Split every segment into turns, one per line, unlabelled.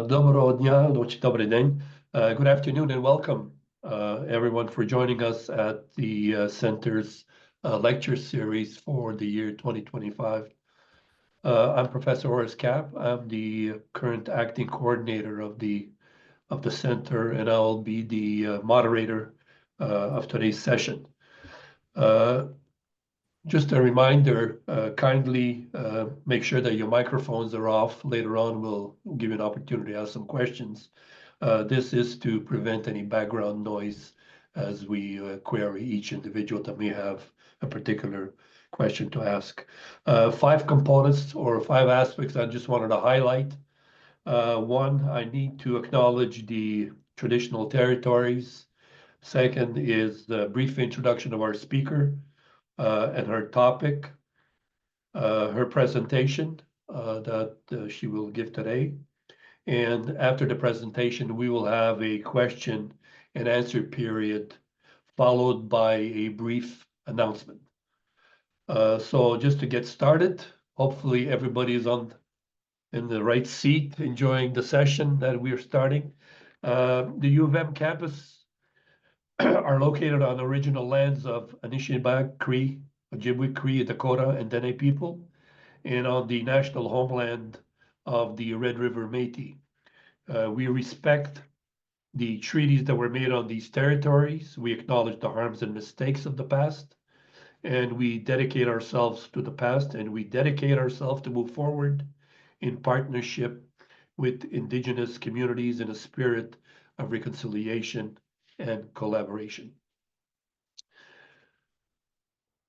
Dobro dnia, dobry dzień. Good afternoon and welcome everyone for joining us at the Center's lecture series for the year 2025. I'm Professor Horace Kapp. I'm the current acting coordinator of the Center, and I'll be the moderator of today's session. Just a reminder, kindly make sure that your microphones are off. Later on, we'll give you an opportunity to ask some questions. This is to prevent any background noise as we query each individual that may have a particular question to ask. 5 components or 5 aspects I just wanted to highlight. One, I need to acknowledge the traditional territories. Second is the brief introduction of our speaker and her topic, her presentation that she will give today. And after the presentation, we will have a question and answer period followed by a brief announcement. So just to get started, hopefully everybody is in the right seat, enjoying the session that we are starting. The U of M campus are located on the original lands of Anishinaabe Cree, Ojibwe Cree, Dakota, and Dene people, and on the national homeland of the Red River Métis. We respect the treaties that were made on these territories. We acknowledge the harms and mistakes of the past, and we dedicate ourselves to the past, and we dedicate ourselves to move forward in partnership with Indigenous communities in a spirit of reconciliation and collaboration.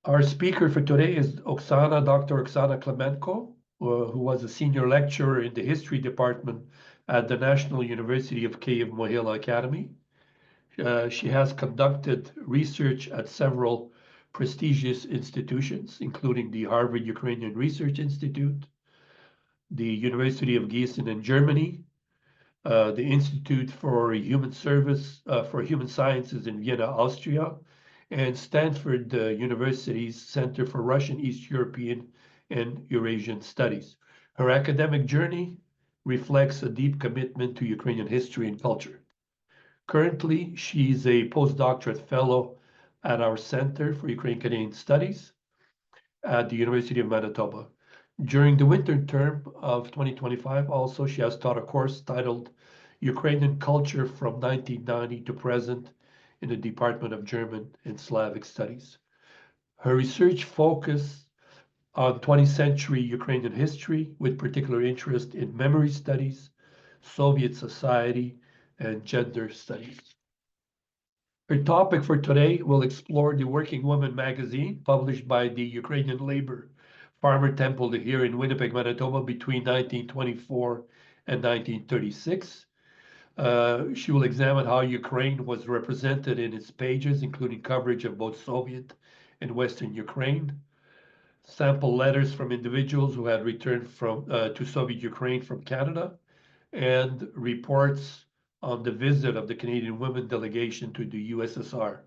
Our speaker for today is Oksana, Dr. Oksana Klymenko, who was a senior lecturer in the history department at the National University of Kyiv-Mohyla Academy. She has conducted research at several prestigious institutions, including the Harvard Ukrainian Research Institute, the University of Gießen in Germany, the Institute for Human Sciences in Vienna, Austria, and Stanford University's Center for Russian, East European, and Eurasian Studies. Her academic journey reflects a deep commitment to Ukrainian history and culture. Currently, she's a postdoctorate fellow at our Center for Ukrainian Studies at the University of Manitoba. During the winter term of 2025, also, she has taught a course titled Ukrainian Culture from 1990 to Present in the Department of German and Slavic Studies. Her research focuses on 20th century Ukrainian history with particular interest in memory studies, Soviet society, and gender studies. Her topic for today will explore the Working Woman magazine published by the Ukrainian Labor Farmer Temple here in Winnipeg, Manitoba between 1924 and 1936. She will examine how Ukraine was represented in its pages, including coverage of both Soviet and Western Ukraine, sample letters from individuals who had returned to Soviet Ukraine from Canada, and reports on the visit of the Canadian women delegation to the USSR.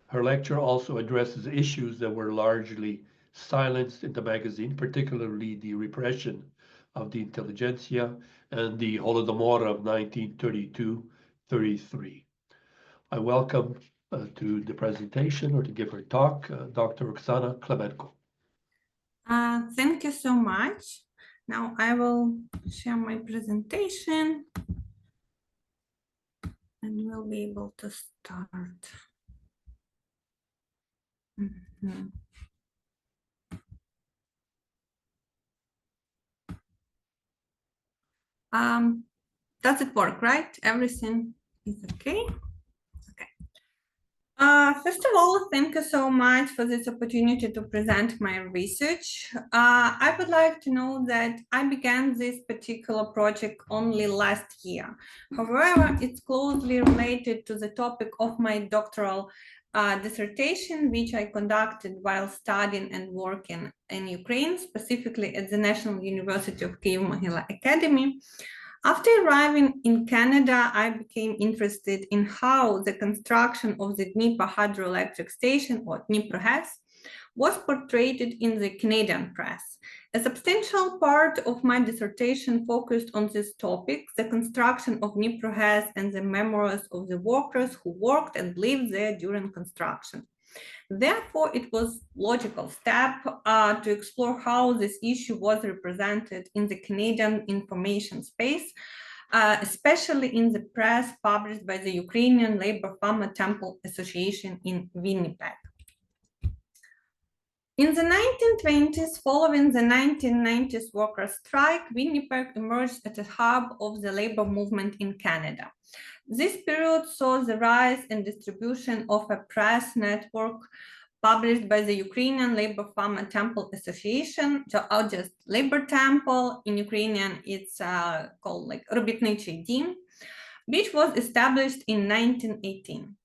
Her lecture also addresses issues that were largely silenced in the magazine, particularly the repression of the intelligentsia and the Holodomor of 1932-33. I welcome to the presentation or to give her talk, Dr. Oksana Klymenko.
Thank you so much. Now I will share my presentation and we'll be able to start. Does it work, right? Everything is okay? Okay. First of all, thank you so much for this opportunity to present my research. I would like to know that I began this particular project only last year. However, it's closely related to the topic of my doctoral dissertation, which I conducted while studying and working in Ukraine, specifically at the National University of Kyiv-Mohyla Academy. After arriving in Canada, I became interested in how the construction of the Dnipro hydroelectric station, or Dnipro HES, was portrayed in the Canadian press. A substantial part of my dissertation focused on this topic, the construction of Dnipro HES and the memoirs of the workers who worked and lived there during construction. Therefore, it was a logical step to explore how this issue was represented in the Canadian information space, especially in the press published by the Ukrainian Labor Farmer Temple Association in Winnipeg. In the 1920s, following the 1990s workers' strike, Winnipeg emerged as a hub of the labor movement in Canada. This period saw the rise and distribution of a press network published by the Ukrainian Labor Farmer Temple Association, or just Labor Temple. In Ukrainian, it's called like Робітничий Дім, which was established in 1918.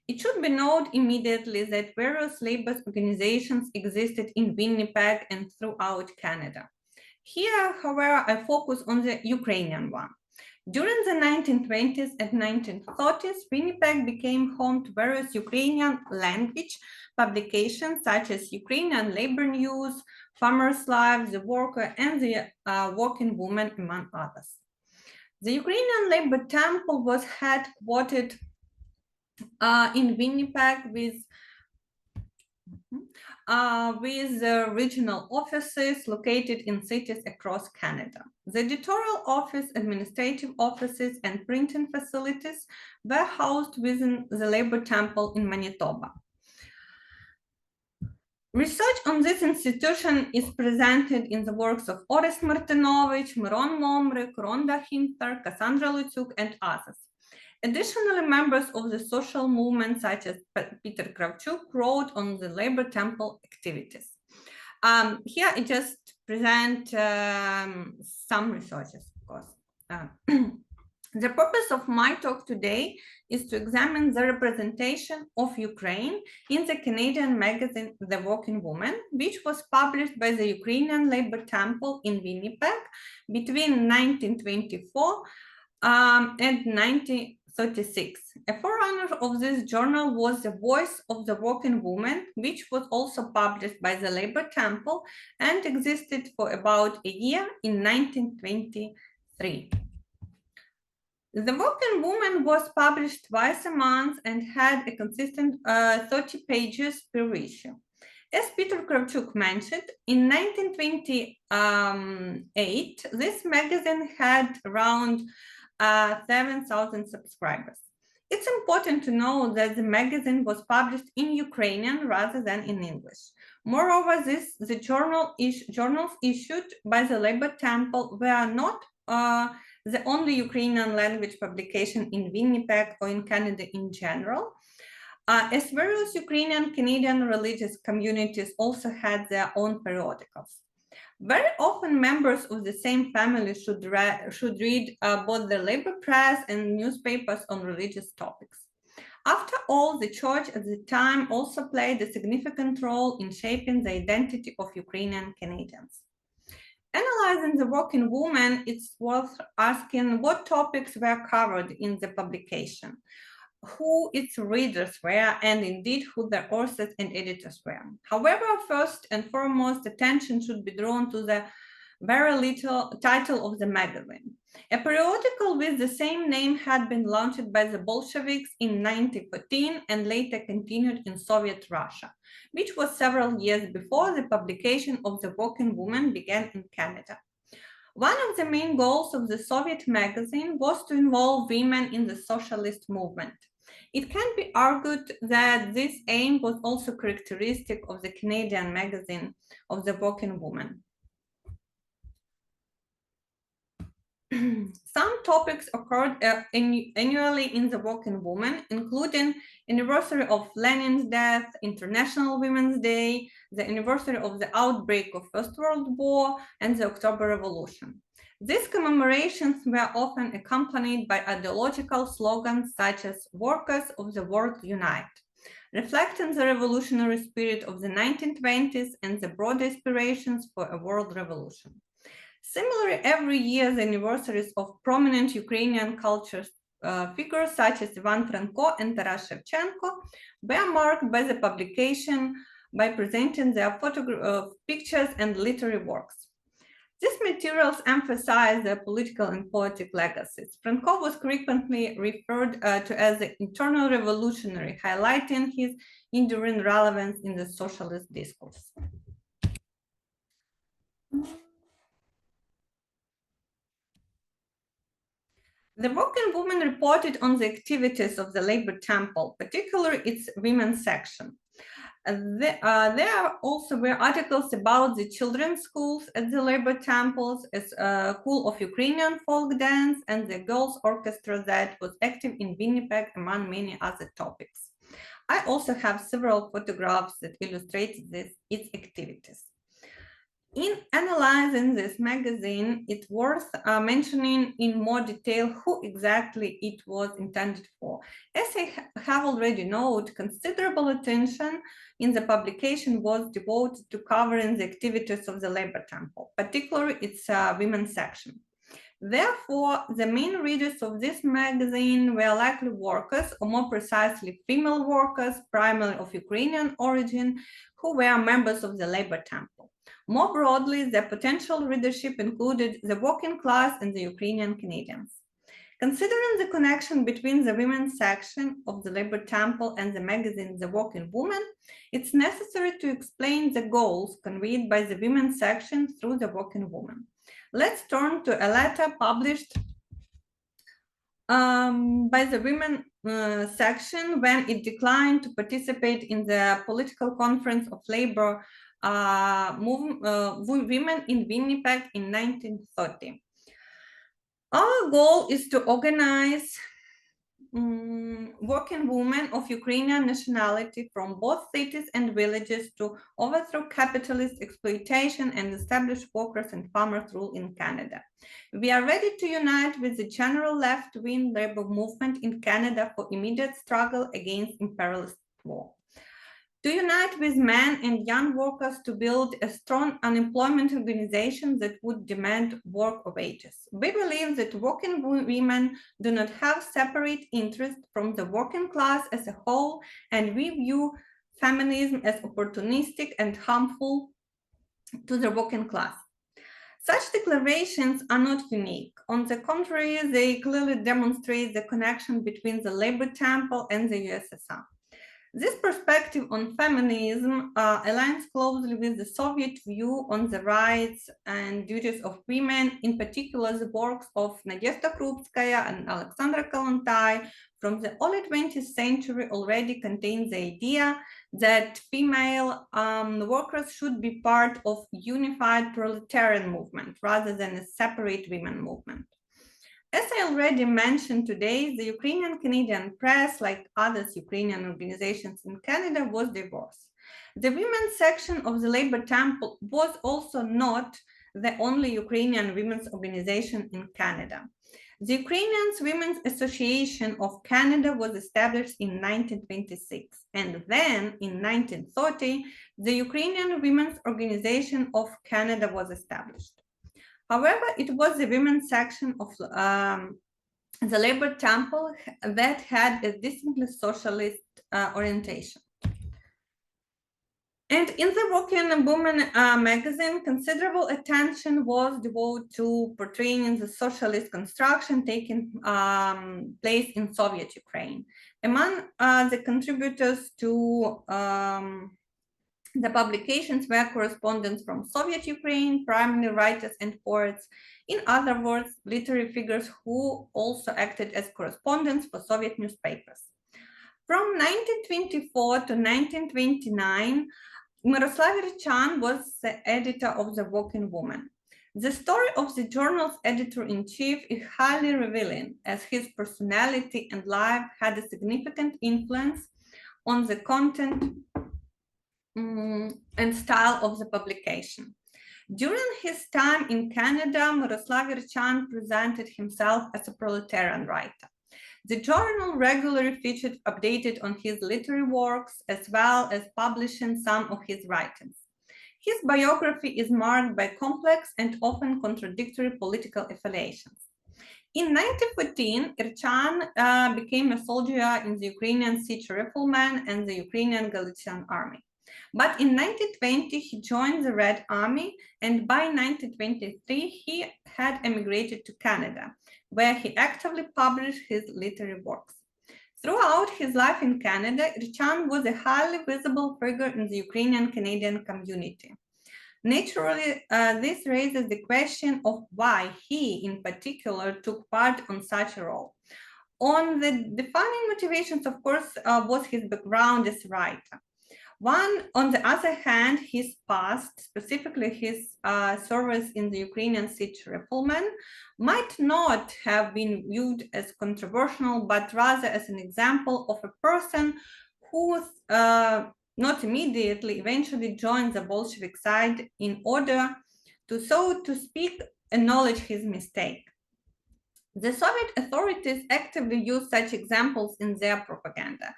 It should be noted immediately that various labor organizations existed in Winnipeg and throughout Canada. Here, however, I focus on the Ukrainian one. During the 1920s and 1930s, Winnipeg became home to various Ukrainian language publications such as Ukrainian Labor News, Farmer's Life, The Worker, and The Working Woman, among others. The Ukrainian Labor Temple was headquartered in Winnipeg with regional offices located in cities across Canada. The editorial office, administrative offices, and printing facilities were housed within the Labor Temple in Manitoba. Research on this institution is presented in the works of Orest Martinovich, Miron Momryk, Rhonda Hinter, Cassandra Lutsuk, and others. Additionally, members of the social movement, such as Peter Kravchuk, wrote on the Labor Temple activities. Here I just present some researches, of course. The purpose of my talk today is to examine the representation of Ukraine in the Canadian magazine The Working Woman, which was published by the Ukrainian Labor Temple in Winnipeg between 1924 and 1936. A forerunner of this journal was The Voice of the Working Woman, which was also published by the Labor Temple and existed for about a year in 1923. The Working Woman was published twice a month and had a consistent 30 pages per issue. As Peter Kravchuk mentioned, in 1928, this magazine had around 7,000 subscribers. It's important to know that the magazine was published in Ukrainian rather than in English. Moreover, the journals issued by the Labor Temple were not the only Ukrainian language publication in Winnipeg or in Canada in general, as various Ukrainian Canadian religious communities also had their own periodicals. Very often members of the same family should read both the labor press and newspapers on religious topics. After all, the church at the time also played a significant role in shaping the identity of Ukrainian Canadians. Analyzing The Working Woman, it's worth asking what topics were covered in the publication, who its readers were, and indeed who the authors and editors were. However, first and foremost, attention should be drawn to the very little title of the magazine. A periodical with the same name had been launched by the Bolsheviks in 1914 and later continued in Soviet Russia, which was several years before the publication of The Working Woman began in Canada. One of the main goals of the Soviet magazine was to involve women in the socialist movement. It can be argued that this aim was also characteristic of the Canadian magazine of The Working Woman. Some topics occurred annually in The Working Woman, including anniversary of Lenin's death, International Women's Day, the anniversary of the outbreak of First World War, and the October Revolution. These commemorations were often accompanied by ideological slogans such as "Workers of the World Unite," reflecting the revolutionary spirit of the 1920s and the broad aspirations for a world revolution. Similarly, every year, the anniversaries of prominent Ukrainian culture figures such as Ivan Franko and Taras Shevchenko were marked by the publication by presenting their pictures and literary works. These materials emphasize their political and poetic legacies. Franco was frequently referred to as the internal revolutionary, highlighting his enduring relevance in the socialist discourse. The working woman reported on the activities of the Labor Temple, particularly its women's section. There also were articles about the children's schools at the Labor Temples, as a school of Ukrainian folk dance, and the girls' orchestra that was active in Winnipeg, among many other topics. I also have several photographs that illustrate its activities. In analyzing this magazine, it's worth mentioning in more detail who exactly it was intended for. As I have already noted, considerable attention in the publication was devoted to covering the activities of the Labor Temple, particularly its women's section. Therefore, the main readers of this magazine were likely workers, or more precisely female workers, primarily of Ukrainian origin, who were members of the Labor Temple. More broadly, the potential readership included the working class and the Ukrainian Canadians. Considering the connection between the women's section of the Labor Temple and the magazine The Working Woman, it's necessary to explain the goals conveyed by the women's section through the Working Woman. Let's turn to a letter published by the women section when it declined to participate in the political conference of labor women in Winnipeg in 1930. Our goal is to organize working women of Ukrainian nationality from both cities and villages to overthrow capitalist exploitation and establish workers' and farmers' rule in Canada. We are ready to unite with the general left-wing labor movement in Canada for immediate struggle against imperialist war. To unite with men and young workers to build a strong unemployment organization that would demand work wages. We believe that working women do not have separate interest from the working class as a whole, and we view feminism as opportunistic and harmful to the working class. Such declarations are not unique. On the contrary, they clearly demonstrate the connection between the Labor Temple and the USSR. This perspective on feminism aligns closely with the Soviet view on the rights and duties of women, in particular the works of Nadezhda Krupskaya and Alexandra Kollontai from the early 20th century already contain the idea that female workers should be part of unified proletarian movement rather than a separate women movement. As I already mentioned today, the Ukrainian Canadian press, like other Ukrainian organizations in Canada, was diverse. The women's section of the Labor Temple was also not the only Ukrainian women's organization in Canada. The Ukrainian Women's Association of Canada was established in 1926, and then in 1930, the Ukrainian Women's Organization of Canada was established. However, it was the women's section of the Labor Temple that had a distinctly socialist orientation. And in the Working Woman magazine, considerable attention was devoted to portraying the socialist construction taking place in Soviet Ukraine. Among the contributors to the publications were correspondents from Soviet Ukraine, primarily writers and poets, in other words, literary figures who also acted as correspondents for Soviet newspapers. From 1924 to 1929, Miroslav Irchan was the editor of The Working Woman. The story of the journal's editor-in-chief is highly revealing, as his personality and life had a significant influence on the content and style of the publication. During his time in Canada, Miroslav Irchan presented himself as a proletarian writer. The journal regularly featured updated on his literary works, as well as publishing some of his writings. His biography is marked by complex and often contradictory political affiliations. In 1914, Irchan became a soldier in the Ukrainian Sich Riflemen and the Ukrainian Galician Army. But in 1920, he joined the Red Army, and by 1923, he had emigrated to Canada, where he actively published his literary works. Throughout his life in Canada, Irchan was a highly visible figure in the Ukrainian-Canadian community. Naturally, this raises the question of why he, in particular, took part on such a role. On the defining motivations, of course, was his background as a writer. On the other hand, his past, specifically his service in the Ukrainian siege riflemen, might not have been viewed as controversial, but rather as an example of a person who not immediately, eventually joined the Bolshevik side in order to, so to speak, acknowledge his mistake. The Soviet authorities actively used such examples in their propaganda.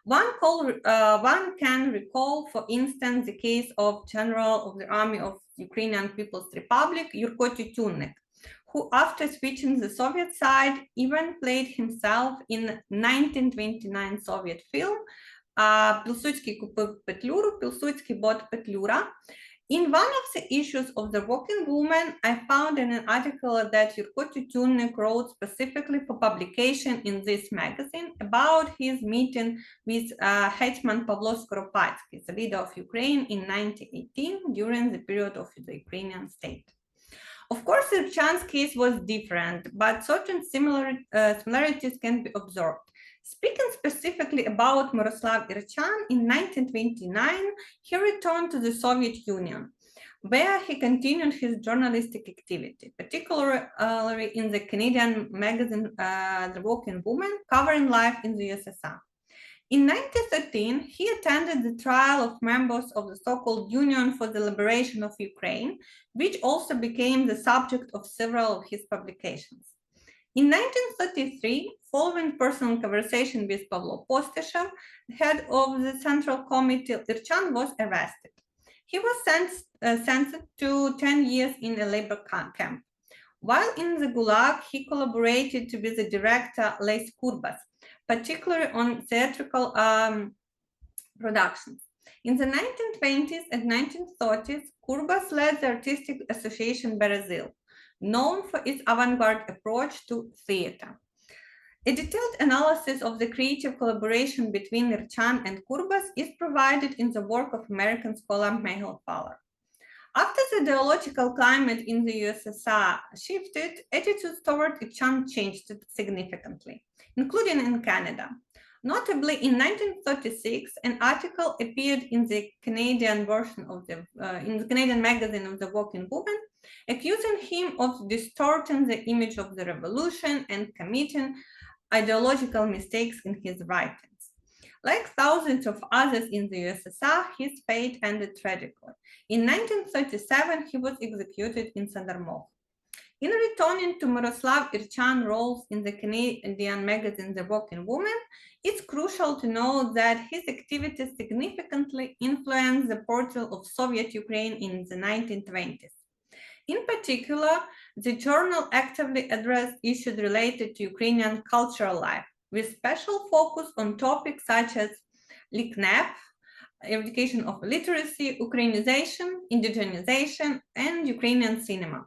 One can recall, for instance, the case of General of the Army of Ukrainian People's Republic, Yurko Tyutyunnik, who, after switching the Soviet side, even played himself in 1929 Soviet film Pilsudski kupив Петлюру, Pilsudski bought Petlura. In one of the issues of The Working Woman, I found in an article that Yurko Tyutyunnik wrote specifically for publication in this magazine about his meeting with Hetman Pavlo Skoropadsky, the leader of Ukraine, in 1918 during the period of the Ukrainian state. Of course, Irchan's case was different, but certain similarities can be observed. Speaking specifically about Miroslav Irchan, in 1929, he returned to the Soviet Union, where he continued his journalistic activity, particularly in the Canadian magazine The Working Woman, covering life in the USSR. In 1913, he attended the trial of members of the so-called Union for the Liberation of Ukraine, which also became the subject of several of his publications. In 1933, following personal conversation with Pavlo Postyshev, head of the Central Committee, Irchan was arrested. He was sentenced to 10 years in a labor camp. While in the Gulag, he collaborated with the director Les Kurbas, particularly on theatrical productions. In the 1920s and 1930s, Kurbas led the Artistic Association Brazil, known for its avant-garde approach to theater. A detailed analysis of the creative collaboration between Irchan and Kurbas is provided in the work of American scholar Michael Fowler. After the ideological climate in the USSR shifted, attitudes toward Irchan changed significantly, including in Canada. Notably, in 1936, an article appeared in the Canadian version of in the Canadian magazine of The Working Woman, accusing him of distorting the image of the revolution and committing ideological mistakes in his writings. Like thousands of others in the USSR, his fate ended tragically. In 1937, he was executed in Sandarmov. In returning to Miroslav Irchan roles in the Canadian magazine The Working Woman, it's crucial to know that his activities significantly influenced the portrayal of Soviet Ukraine in the 1920s. In particular, the journal actively addressed issues related to Ukrainian cultural life, with special focus on topics such as Liknev, eradication of literacy, Ukrainization, indigenization, and Ukrainian cinema.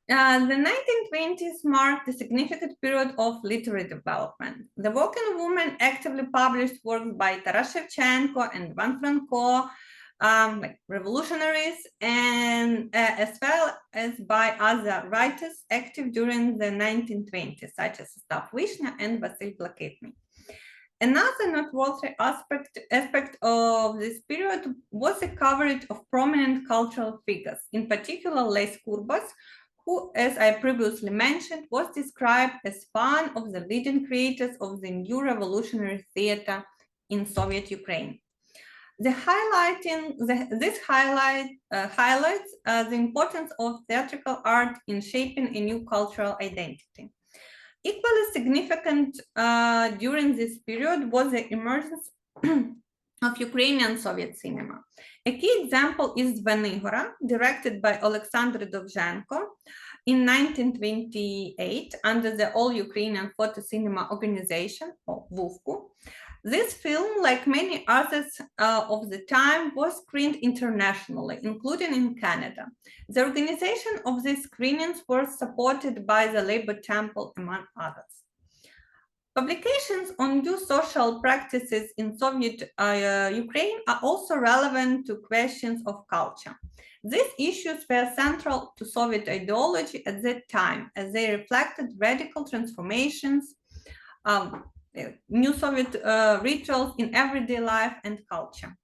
The 1920s marked a significant period of literary development. The Working Woman actively published works by Taras Shevchenko and Ivan Franko, like revolutionaries, and as well as by other writers active during the 1920s, such as Stav Vishnya and Vasil Blakitny. Another noteworthy aspect of this period was the coverage of prominent cultural figures, in particular Les Kurbas, who, as I previously mentioned, was described as one of the leading creators of the new revolutionary theater in Soviet Ukraine. This highlights the importance of theatrical art in shaping a new cultural identity. Equally significant during this period was the emergence of Ukrainian Soviet cinema. A key example is Venigora, directed by Alexander Dovzhenko. in 1928 under the All Ukrainian Photo Cinema Organization, or WUFCU. This film, like many others of the time, was screened internationally, including in Canada. The organization of these screenings was supported by the Labor Temple, among others. Publications on new social practices in Soviet Ukraine are also relevant to questions of culture. These issues were central to Soviet ideology at that time, as they reflected radical transformations, new Soviet rituals in everyday life and culture.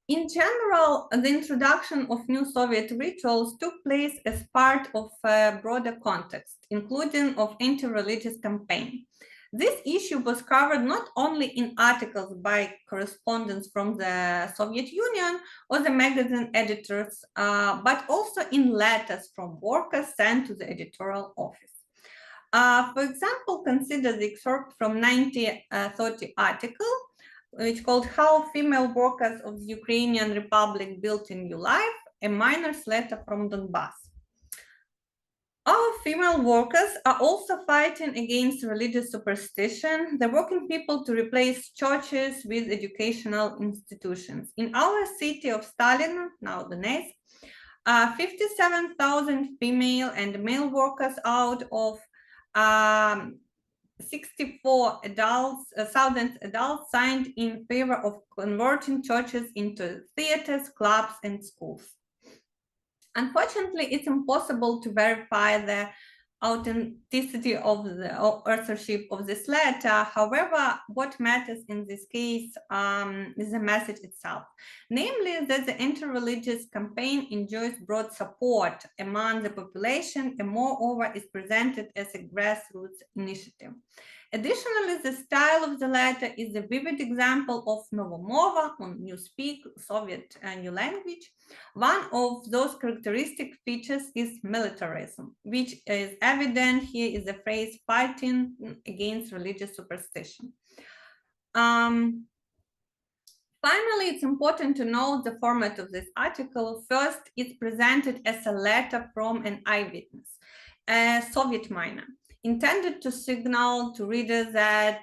In general, the introduction of new Soviet rituals took place as part of a broader context, including of anti-religious campaign. This issue was covered not only in articles by correspondents from the Soviet Union or the magazine editors, but also in letters from workers sent to the editorial office. For example, consider the excerpt from 1930 article, which called How Female Workers of the Ukrainian Republic Built a New Life, a miner's letter from Donbass. Our female workers are also fighting against religious superstition. They're working people to replace churches with educational institutions. In our city of Stalin, now Donetsk, 57,000 female and male workers out of 64,000 adults signed in favor of converting churches into theaters, clubs, and schools. Unfortunately, it's impossible to verify the authenticity of the authorship of this letter. However, what matters in this case is the message itself, namely that the anti-religious campaign enjoys broad support among the population and moreover is presented as a grassroots initiative. Additionally, the style of the letter is a vivid example of Novomova, on newspeak, Soviet new language. One of those characteristic features is militarism, which is evident here is the phrase fighting against religious superstition. Finally, it's important to note the format of this article. First, it's presented as a letter from an eyewitness, a Soviet miner, intended to signal to readers that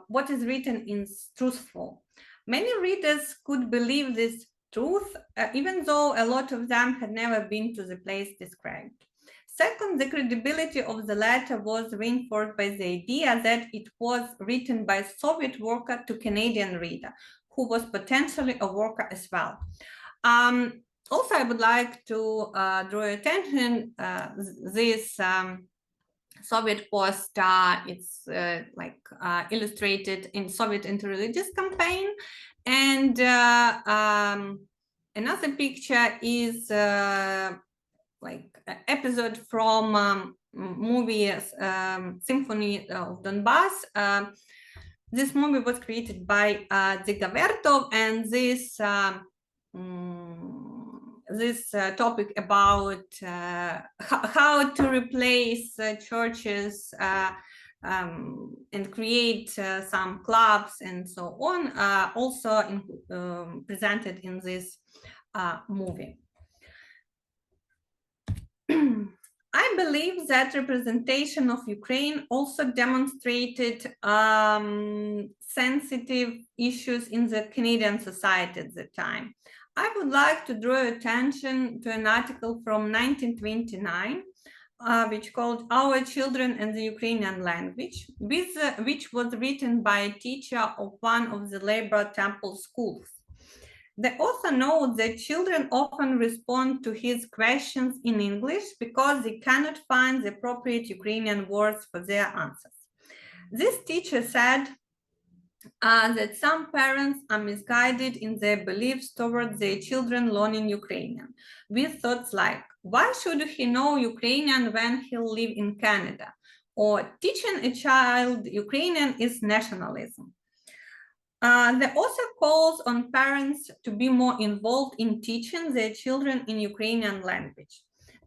what is written is truthful. Many readers could believe this truth, even though a lot of them had never been to the place described. Second, the credibility of the letter was reinforced by the idea that it was written by a Soviet worker to Canadian reader, who was potentially a worker as well. Also, I would like to draw your attention this Soviet post, it's illustrated in Soviet anti-religious campaign. And another picture is episode from movie Symphony of Donbass. This movie was created by Dzigavertov, and this topic about how to replace churches and create some clubs and so on, also presented in this movie. I believe that representation of Ukraine also demonstrated sensitive issues in the Canadian society at the time. I would like to draw attention to an article from 1929, which called Our Children and the Ukrainian Language, which was written by a teacher of one of the Labor Temple schools. The author notes that children often respond to his questions in English because they cannot find the appropriate Ukrainian words for their answers. This teacher said that some parents are misguided in their beliefs towards their children learning Ukrainian, with thoughts like, why should he know Ukrainian when he'll live in Canada? Or teaching a child Ukrainian is nationalism. The author calls on parents to be more involved in teaching their children in Ukrainian language.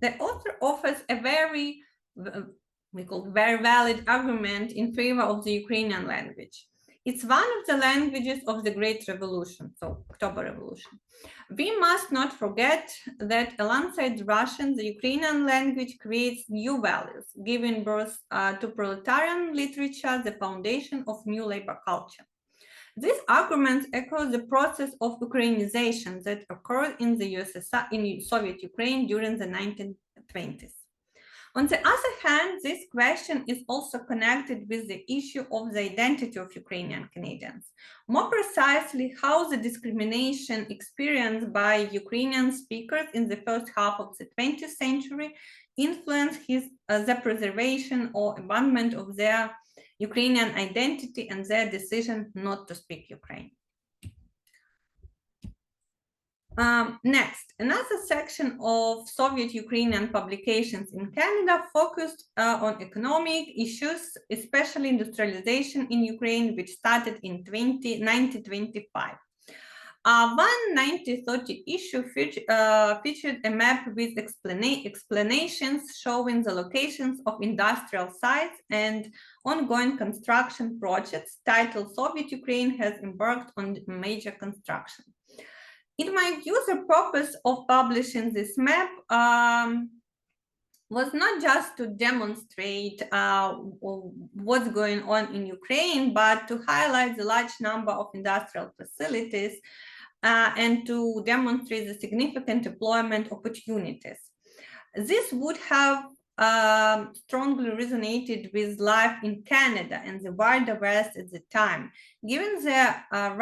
The author offers a very valid argument in favor of the Ukrainian language. It's one of the languages of the Great Revolution, so October Revolution. We must not forget that alongside Russian, the Ukrainian language creates new values, giving birth to proletarian literature, the foundation of new labor culture. These arguments echo the process of Ukrainization that occurred in the USSR, in Soviet Ukraine during the 1920s. On the other hand, this question is also connected with the issue of the identity of Ukrainian Canadians. More precisely, how the discrimination experienced by Ukrainian speakers in the first half of the 20th century influenced the preservation or abandonment of their Ukrainian identity and their decision not to speak Ukraine. Next, another section of Soviet Ukrainian publications in Canada focused on economic issues, especially industrialization in Ukraine, which started in 1925. One 1930 issue featured a map with explanations showing the locations of industrial sites and ongoing construction projects titled Soviet Ukraine has embarked on major construction. In my view, the purpose of publishing this map was not just to demonstrate what's going on in Ukraine, but to highlight the large number of industrial facilities and to demonstrate the significant employment opportunities. This would have strongly resonated with life in Canada and the wider West at the time, given the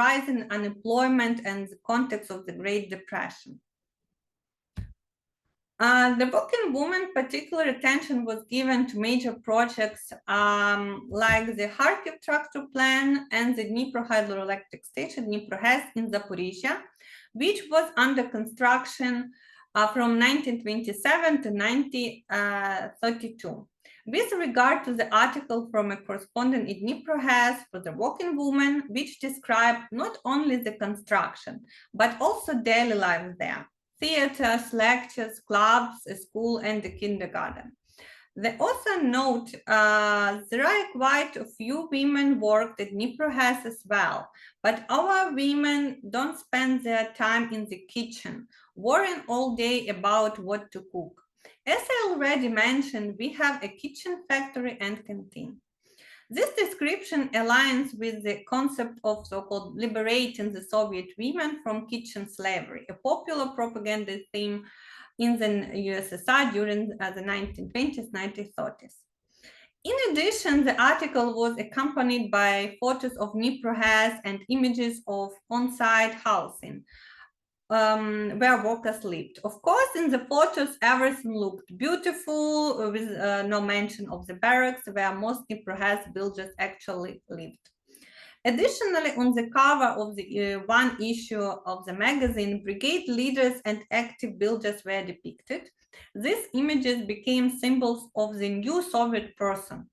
rise in unemployment and the context of the Great Depression. The working woman particular attention was given to major projects like the Kharkiv tractor plant and the Dnipro hydroelectric station, Dnipro-HES in Zaporizhia, which was under construction from 1927 to 1932. With regard to the article from a correspondent in Dnipro-HES for the working woman, which described not only the construction, but also daily life there, theaters, lectures, clubs, a school, and the kindergarten. The author note there are quite a few women worked at Dnipro-HES as well, but our women don't spend their time in the kitchen, worrying all day about what to cook. As I already mentioned, we have a kitchen factory and canteen. This description aligns with the concept of so-called liberating the Soviet women from kitchen slavery, a popular propaganda theme in the USSR during the 1920s, 1930s. In addition, the article was accompanied by photos of Dnipro-HES and images of on-site housing, where workers lived. Of course, in the photos, everything looked beautiful, with no mention of the barracks, where most Dnipro-HES builders actually lived. Additionally, on the cover of the one issue of the magazine, brigade leaders and active builders were depicted. These images became symbols of the new Soviet person.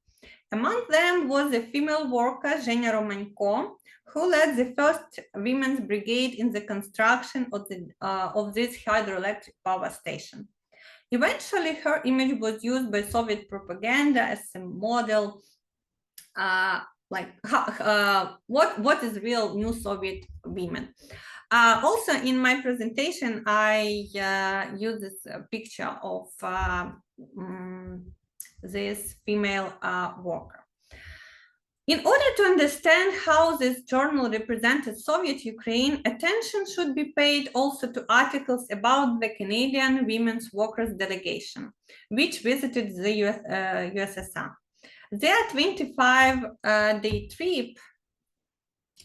Among them was a female worker, Zhenya Romanko, who led the first women's brigade in the construction of this hydroelectric power station. Eventually, her image was used by Soviet propaganda as a model, what is real new Soviet women. Also, in my presentation, I use this picture of this female worker. In order to understand how this journal represented Soviet Ukraine, attention should be paid also to articles about the Canadian Women's Workers Delegation, which visited the USSR. Their 25-day trip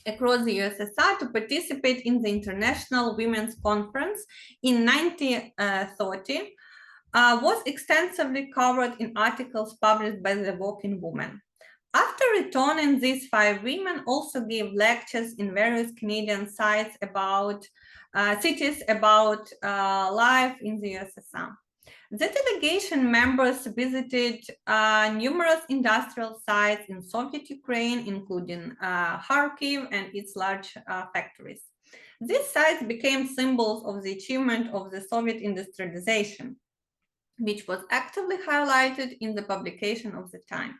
across the USSR to participate in the International Women's Conference in 1930 was extensively covered in articles published by the Working Woman. After returning, these 5 women also gave lectures in various Canadian sites about cities about life in the USSR. The delegation members visited numerous industrial sites in Soviet Ukraine, including Kharkiv and its large factories. These sites became symbols of the achievement of the Soviet industrialization, which was actively highlighted in the publication of the time.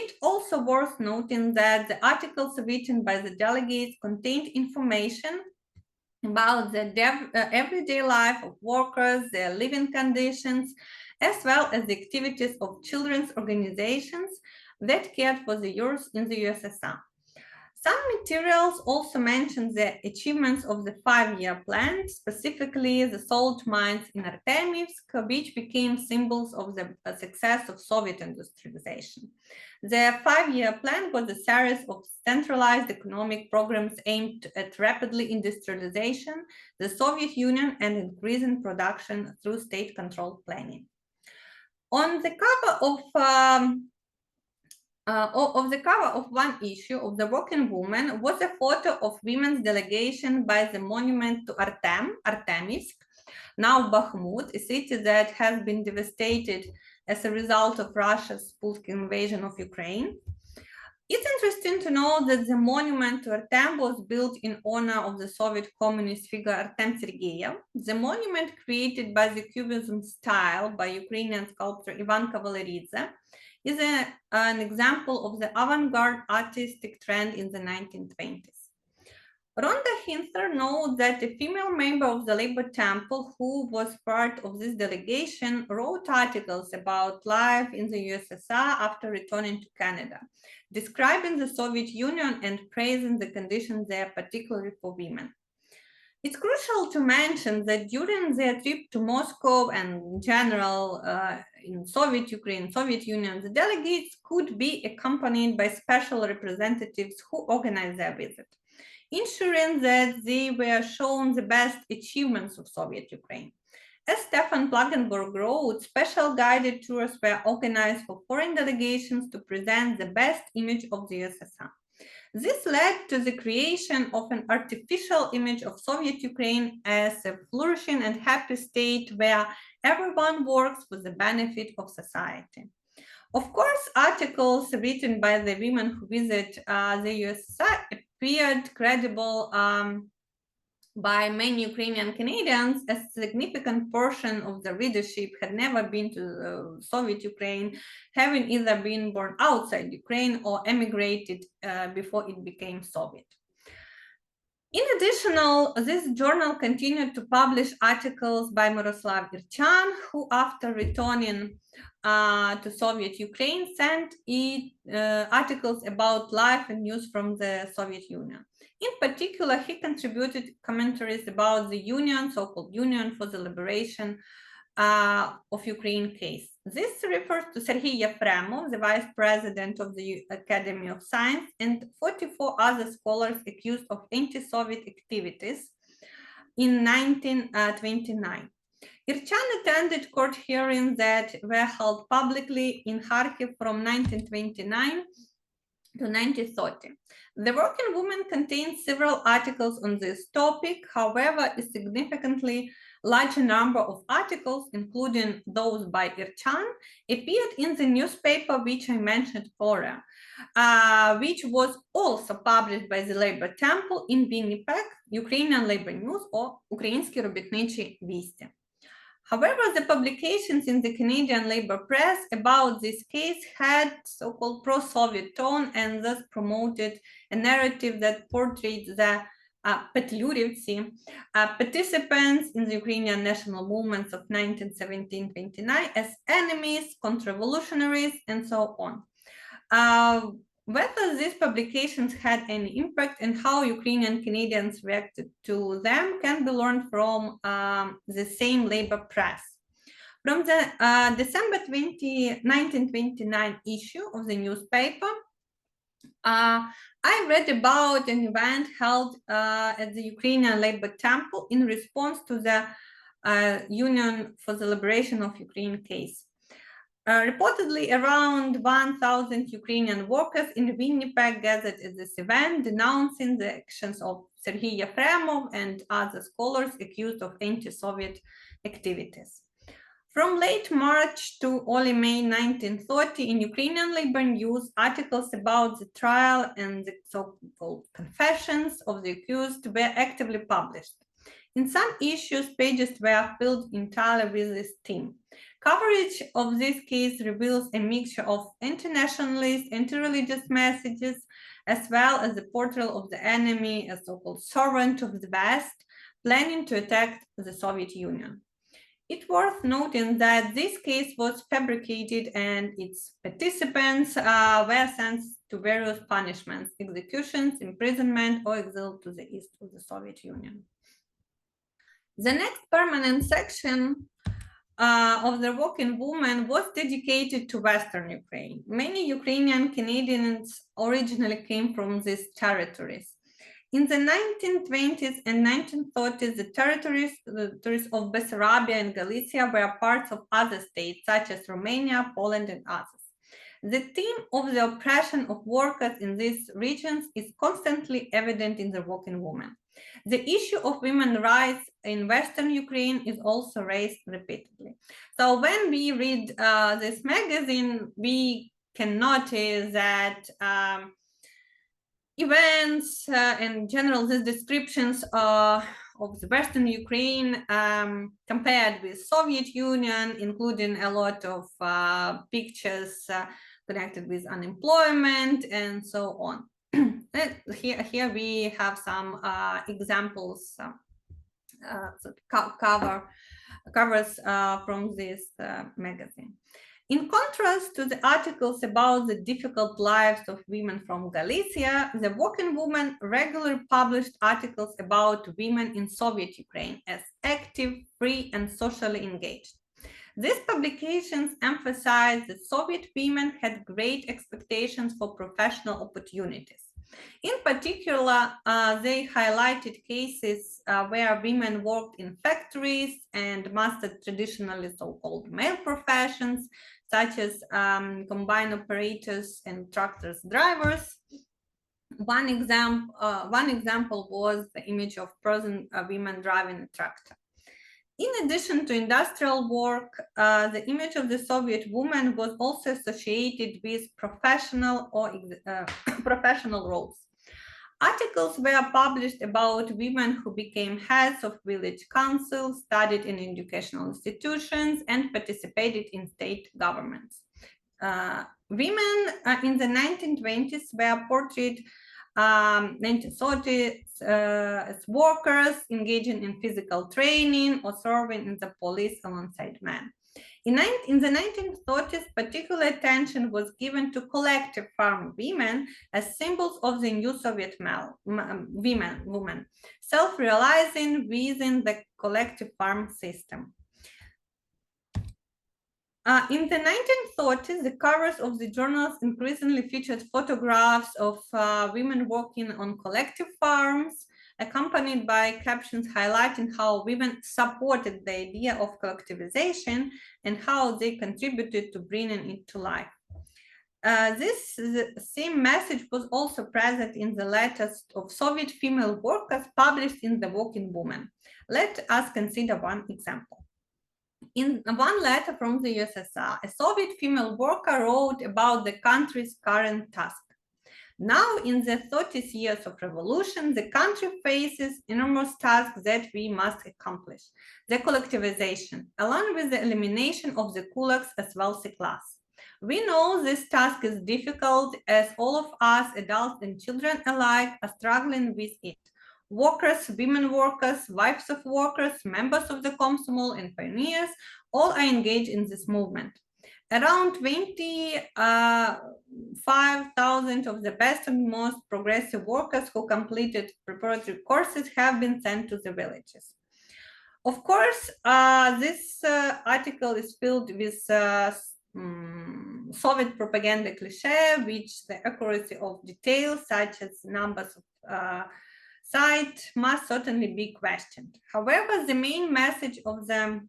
It also worth noting that the articles written by the delegates contained information about the everyday life of workers, their living conditions, as well as the activities of children's organizations that cared for the youth in the USSR. Some materials also mention the achievements of the 5-year plan, specifically the salt mines in Artemivsk, which became symbols of the success of Soviet industrialization. The 5-year plan was a series of centralized economic programs aimed at rapidly industrialization, the Soviet Union, and increasing production through state-controlled planning. On the cover of one issue of the Working Woman was a photo of women's delegation by the monument to Artemivsk, now Bakhmut, a city that has been devastated as a result of Russia's full-scale invasion of Ukraine. It's interesting to know that the monument to Artem was built in honor of the Soviet communist figure Artem Sergeyev. The monument, created by the Cubism style by Ukrainian sculptor Ivan Kavaleridze, is an example of the avant-garde artistic trend in the 1920s. Rhonda Hinther notes that a female member of the Labor Temple who was part of this delegation wrote articles about life in the USSR after returning to Canada, describing the Soviet Union and praising the conditions there, particularly for women. It's crucial to mention that during their trip to Moscow and in general in Soviet Ukraine, Soviet Union, the delegates could be accompanied by special representatives who organized their visit, ensuring that they were shown the best achievements of Soviet Ukraine. As Stefan Plagenburg wrote, special guided tours were organized for foreign delegations to present the best image of the USSR. This led to the creation of an artificial image of Soviet Ukraine as a flourishing and happy state where everyone works for the benefit of society. Of course, articles written by the women who visit the USSR appeared credible by many Ukrainian Canadians, as a significant portion of the readership had never been to Soviet Ukraine, having either been born outside Ukraine or emigrated before it became Soviet. In addition, this journal continued to publish articles by Miroslav Irchan, who, after returning to Soviet Ukraine, sent articles about life and news from the Soviet Union. In particular, he contributed commentaries about the Union, so-called Union for the Liberation of Ukraine case. This refers to Serhiy Yefremov, the vice president of the Academy of Science, and 44 other scholars accused of anti-Soviet activities in 1929. Irchan attended court hearings that were held publicly in Kharkiv from 1929 to 1930. The Working Woman contains several articles on this topic. However, a significantly larger number of articles, including those by Irchan, appeared in the newspaper which I mentioned earlier, which was also published by the Labor Temple in Winnipeg, Ukrainian Labor News, or Українські робітничі вісті. However, the publications in the Canadian labor press about this case had so-called pro-Soviet tone and thus promoted a narrative that portrayed the Petlurivtsi, participants in the Ukrainian national movements of 1917-29 as enemies, contra-revolutionaries, and so on. Whether these publications had any impact and how Ukrainian Canadians reacted to them can be learned from the same labor press. From the December 1929 issue of the newspaper, I read about an event held at the Ukrainian Labor Temple in response to the Union for the Liberation of Ukraine case. Reportedly, around 1,000 Ukrainian workers in Winnipeg gathered at this event, denouncing the actions of Serhiy Yefremov and other scholars accused of anti-Soviet activities. From late March to early May 1930, in Ukrainian labor news, articles about the trial and the so-called confessions of the accused were actively published. In some issues, pages were filled entirely with this theme. Coverage of this case reveals a mixture of anti-nationalist, anti-religious messages, as well as the portrayal of the enemy as so-called servant of the West, planning to attack the Soviet Union. It's worth noting that this case was fabricated and its participants were sentenced to various punishments, executions, imprisonment, or exile to the east of the Soviet Union. The next permanent section of the working woman was dedicated to Western Ukraine. Many Ukrainian Canadians originally came from these territories. In the 1920s and 1930s, the territories of Bessarabia and Galicia were parts of other states, such as Romania, Poland, and others. The theme of the oppression of workers in these regions is constantly evident in the working woman. The issue of women's rights in Western Ukraine is also raised repeatedly. So when we read this magazine, we can notice that events in general, these descriptions of the Western Ukraine compared with Soviet Union, including a lot of pictures connected with unemployment and so on. Here we have some examples covers from this magazine. In contrast to the articles about the difficult lives of women from Galicia, the Working Woman regularly published articles about women in Soviet Ukraine as active, free, and socially engaged. These publications emphasized that Soviet women had great expectations for professional opportunities. In particular, they highlighted cases where women worked in factories and mastered traditionally so-called male professions, such as combine operators and tractors drivers. One example was the image of present women driving a tractor. In addition to industrial work, the image of the Soviet woman was also associated with professional roles. Articles were published about women who became heads of village councils, studied in educational institutions, and participated in state governments. Women in the 1920s were portrayed 1930s as workers engaging in physical training or serving in the police alongside men. In the 1930s, particular attention was given to collective farm women as symbols of the new Soviet women, self-realizing within the collective farm system. In the 1930s, the covers of the journals increasingly featured photographs of women working on collective farms, accompanied by captions highlighting how women supported the idea of collectivization and how they contributed to bringing it to life. This same message was also present in the letters of Soviet female workers published in The Working Woman. Let us consider one example. In one letter from the USSR, a Soviet female worker wrote about the country's current task. Now, in the 30th years of revolution, the country faces enormous tasks that we must accomplish. The collectivization, along with the elimination of the kulaks as wealthy class. We know this task is difficult as all of us, adults and children alike, are struggling with it. Workers, women workers, wives of workers, members of the Komsomol and pioneers, all are engaged in this movement. Around 25,000 of the best and most progressive workers who completed preparatory courses have been sent to the villages. Of course, this article is filled with Soviet propaganda cliché, which the accuracy of details, such as numbers of sites, must certainly be questioned. However, the main message of the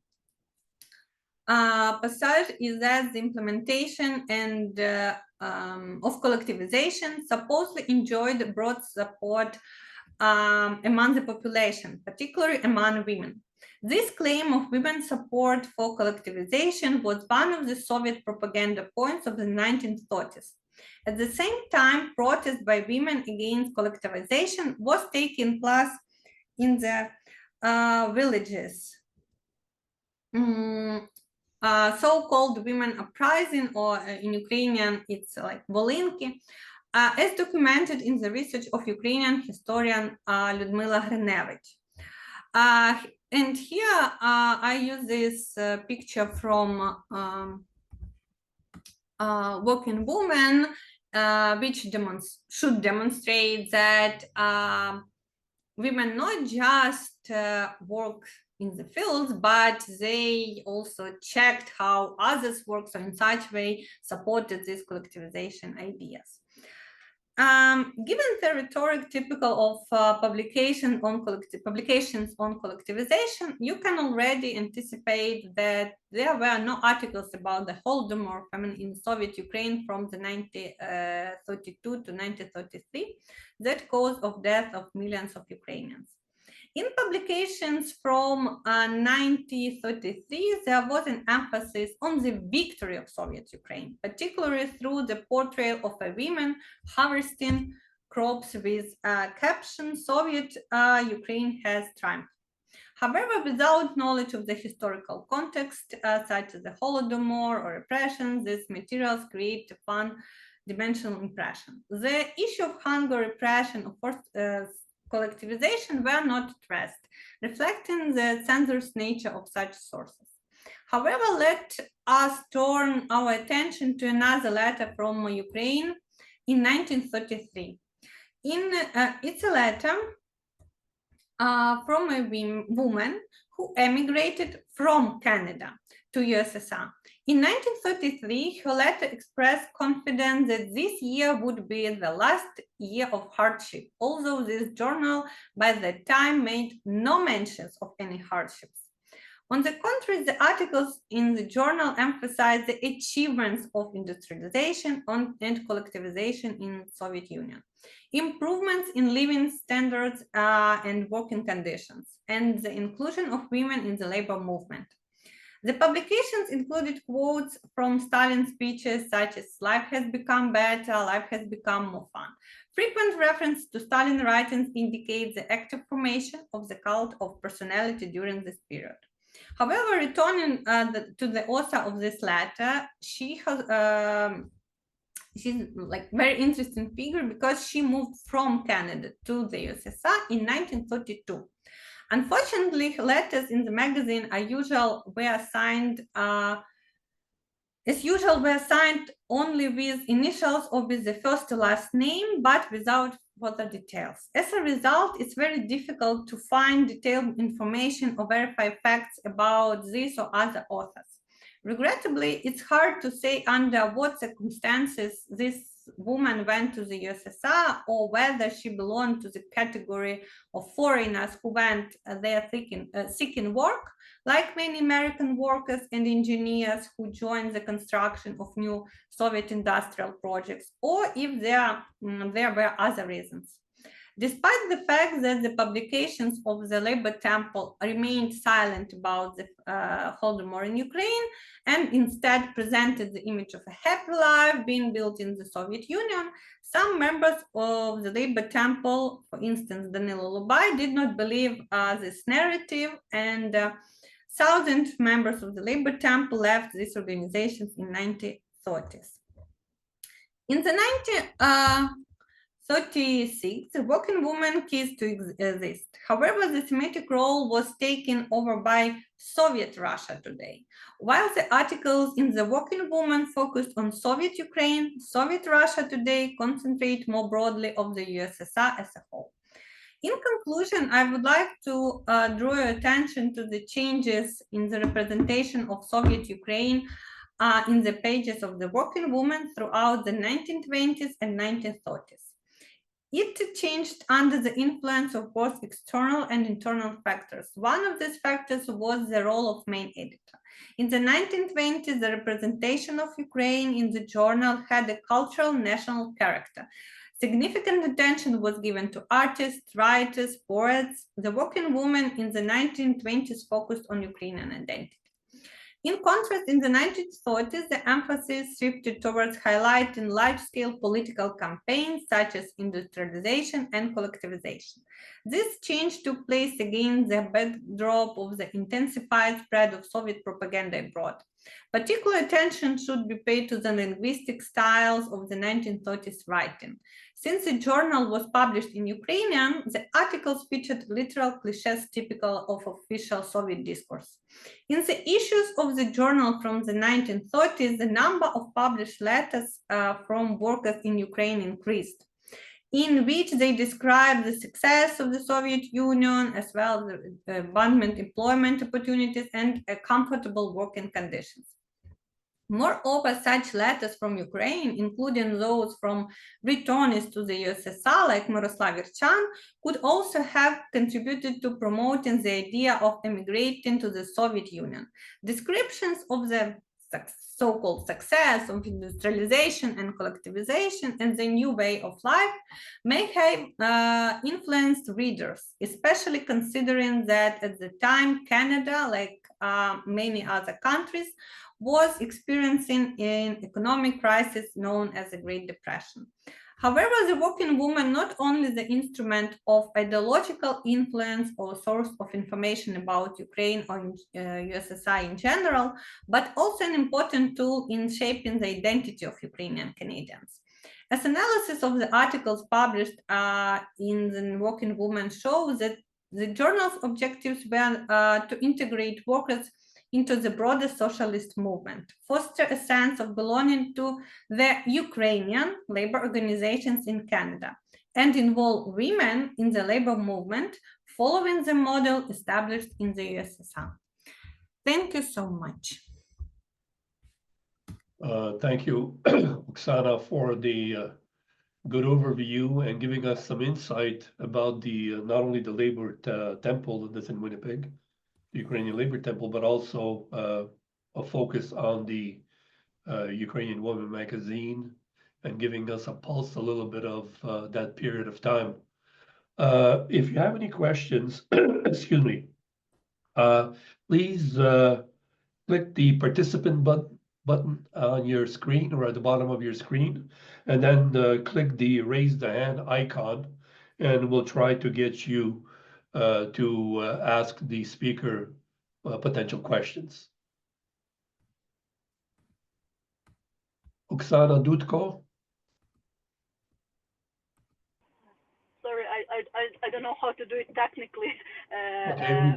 passage is that the implementation and of collectivization supposedly enjoyed broad support among the population, particularly among women. This claim of women's support for collectivization was one of the Soviet propaganda points of the 1930s. At the same time, protest by women against collectivization was taking place in the villages. so-called women uprising, or in Ukrainian, it's like Volinki, as documented in the research of Ukrainian historian Lyudmila Hrinevich. And here I use this picture from Working Woman, which should demonstrate that women not just work in the fields, but they also checked how others work, so in such way supported these collectivization ideas. Given the rhetoric typical of publications on collectivization, you can already anticipate that there were no articles about the Holodomor famine in Soviet Ukraine from the 1932 to 1933, that cause of death of millions of Ukrainians. In publications from 1933, there was an emphasis on the victory of Soviet Ukraine, particularly through the portrayal of a woman harvesting crops with caption, Soviet Ukraine has triumphed. However, without knowledge of the historical context, such as the Holodomor or repression, these materials create a one-dimensional impression. The issue of hunger, repression, of course, collectivization were not addressed, reflecting the censor's nature of such sources. However, let us turn our attention to another letter from Ukraine in 1933. It's a letter from a woman who emigrated from Canada to USSR. In 1933, her letter expressed confidence that this year would be the last year of hardship, although this journal by that time made no mentions of any hardships. On the contrary, the articles in the journal emphasized the achievements of industrialization and collectivization in the Soviet Union, improvements in living standards and working conditions, and the inclusion of women in the labor movement. The publications included quotes from Stalin's speeches such as "Life has become better, life has become more fun." Frequent reference to Stalin writings indicates the active formation of the cult of personality during this period. However, returning to the author of this letter, she's like very interesting figure because she moved from Canada to the USSR in 1932. Unfortunately, letters in the magazine were signed only with initials or with the first to last name, but without further details. As a result, it's very difficult to find detailed information or verify facts about this or other authors. Regrettably, it's hard to say under what circumstances this woman went to the USSR or whether she belonged to the category of foreigners who went there seeking work, like many American workers and engineers who joined the construction of new Soviet industrial projects, or if there were other reasons. Despite the fact that the publications of the Labor Temple remained silent about the Holodomor in Ukraine and instead presented the image of a happy life being built in the Soviet Union, some members of the Labor Temple, for instance, Danilo Lubai, did not believe this narrative, and thousands of members of the Labor Temple left these organizations in the 1930s. In the 1936, the working woman ceased to exist. However, the thematic role was taken over by Soviet Russia today. While the articles in the Working Woman focused on Soviet Ukraine, Soviet Russia today concentrate more broadly on the USSR as a whole. In conclusion, I would like to draw your attention to the changes in the representation of Soviet Ukraine in the pages of the Working Woman throughout the 1920s and 1930s. It changed under the influence of both external and internal factors. One of these factors was the role of main editor. In the 1920s, the representation of Ukraine in the journal had a cultural national character. Significant attention was given to artists, writers, poets. The Working Woman in the 1920s focused on Ukrainian identity. In contrast, in the 1930s, the emphasis shifted towards highlighting large-scale political campaigns such as industrialization and collectivization. This change took place against the backdrop of the intensified spread of Soviet propaganda abroad. Particular attention should be paid to the linguistic styles of the 1930s writing. Since the journal was published in Ukrainian, the articles featured literal cliches typical of official Soviet discourse. In the issues of the journal from the 1930s, the number of published letters from workers in Ukraine increased, in which they describe the success of the Soviet Union, as well as the abundant employment opportunities and comfortable working conditions. Moreover, such letters from Ukraine, including those from returnees to the USSR like Miroslav Irchan, could also have contributed to promoting the idea of emigrating to the Soviet Union. Descriptions of the so-called success of industrialization and collectivization and the new way of life may have influenced readers, especially considering that at the time Canada, like many other countries, was experiencing an economic crisis known as the Great Depression. However, the working woman not only the instrument of ideological influence or source of information about Ukraine or USSR in general, but also an important tool in shaping the identity of Ukrainian Canadians. As analysis of the articles published in the Working Woman shows that the journal's objectives were to integrate workers into the broader socialist movement, foster a sense of belonging to the Ukrainian labor organizations in Canada, and involve women in the labor movement following the model established in the USSR. Thank you so much.
Thank you, Oksana, for the good overview and giving us some insight about the not only the labor temple that's in Winnipeg, the Ukrainian Labor Temple, but also a focus on the Ukrainian Woman magazine and giving us a pulse a little bit of that period of time. If you have any questions, excuse me, please click the participant button on your screen or at the bottom of your screen, and then click the raise the hand icon, and we'll try to get you to ask the speaker potential questions. Oksana Dudko.
Sorry, I don't know how to do it technically.
Okay,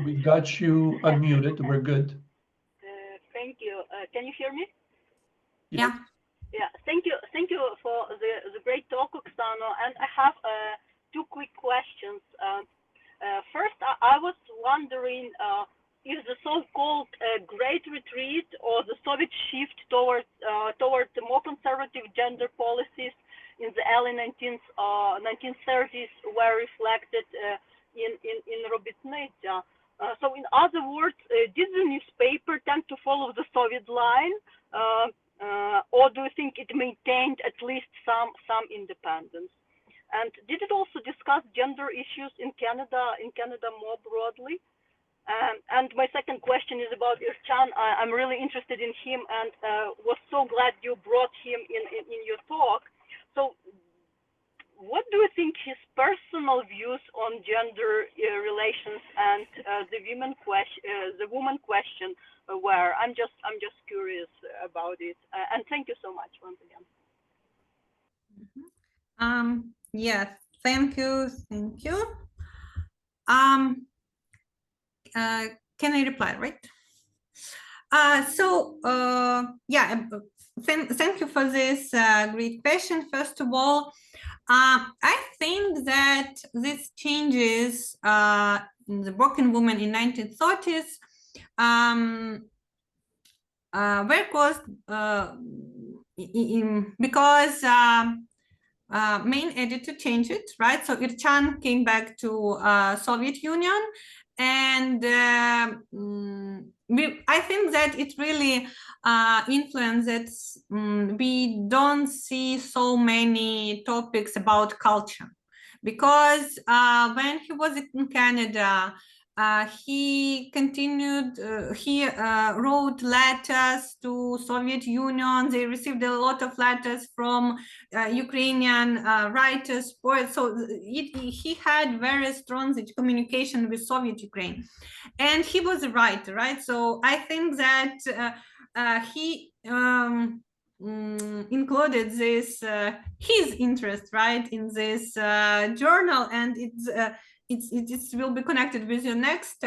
we got you unmuted. We're good.
Thank you. Can you hear me?
Yeah.
Yeah. Thank you for the great talk, Oksana. And I have two quick questions. First, I was wondering if the so-called Great Retreat or the Soviet shift towards the more conservative gender policies in the early 1930s were reflected in Robotnitsa. So, in other words, did the newspaper tend to follow the Soviet line, or do you think it maintained at least some independence? And did it also discuss gender issues in Canada more broadly? And my second question is about Irchan. I'm really interested in him and was so glad you brought him in your talk. So what do you think his personal views on gender relations and the woman question were? I'm just curious about it. And thank you so much once again.
Yes, thank you. Can I reply, right? Thank you for this great question. First of all, I think that these changes in the working woman in 1930s were caused because main editor changed it, right? So Irchan came back to Soviet Union, and I think that it really influenced it. We don't see so many topics about culture, because when he was in Canada, he continued, he wrote letters to Soviet Union. They received a lot of letters from Ukrainian writers, poets. So he had very strong communication with Soviet Ukraine. And he was a writer, right? So I think that he included this, his interest, right, in this journal, and it will be connected with your next